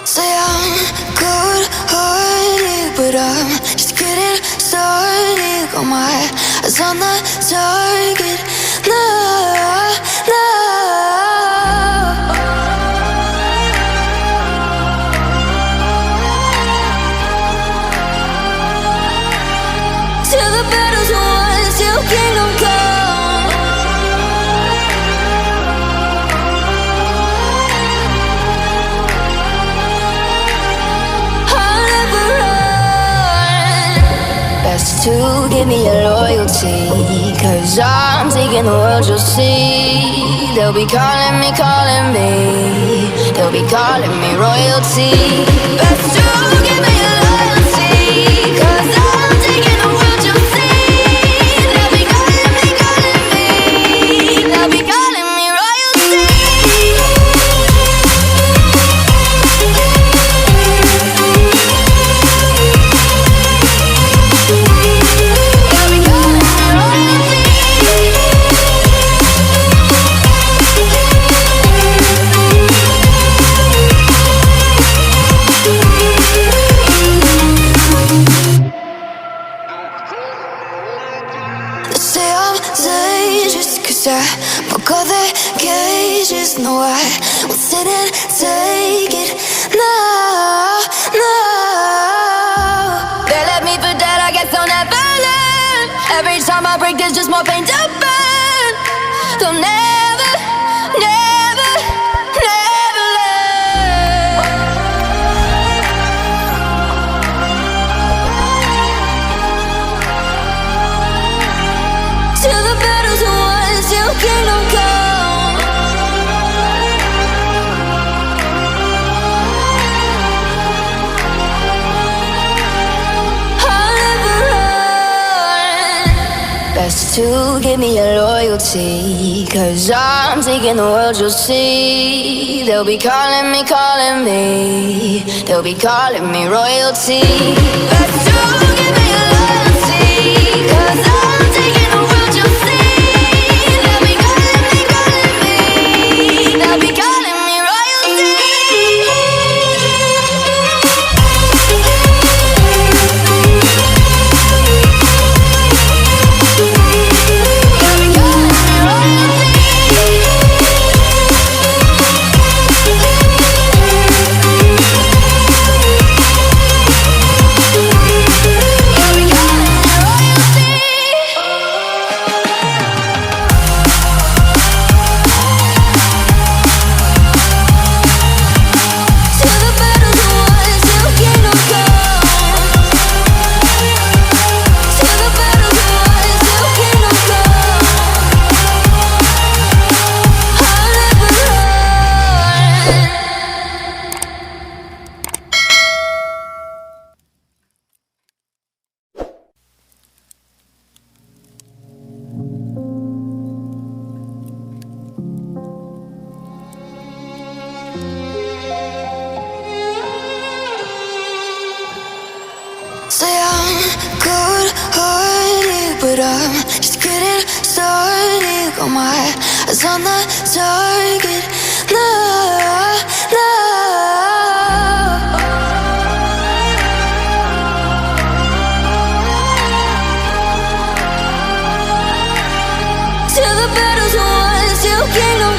Say I'm good-hearted, but I'm just getting started. Got my eyes on the target. No, no. Till the battle's won, till kingdom come. I'll never run. Best to give me your loyalty, 'cause I'm taking the world, you'll see. They'll be calling me, they'll be calling me royalty. Best to give me your loyalty, 'cause I'm taking the world, you'll see. They'll be calling me, they'll be calling me royalty. They'll be calling me royalty. They say I'm dangerous, 'cause I broke all their cages. No, I won't sit and take it. No, no. They left me for dead, I guess I'll never learn. Every time I break, there's just more pain to burn. They'll never, never, never learn. Till the battle's won, till kingdom come. I'll never run. Best to give me your loyalty, 'cause I'm taking the world, you'll see. They'll be calling me, they'll be calling me royalty. Best to give me your loyalty, 'cause I'm taking the world, you'll see. They'll be calling me, they'll be calling me royalty. They'll be calling me royalty. They'll be calling me royalty. Till the battle's won, till kingdom come. Till the battle's won, till kingdom come. I'll never run. Say I'm good-hearted, but I'm just getting started. Got my eyes on the target. No, no. Till the battle's won, till kingdom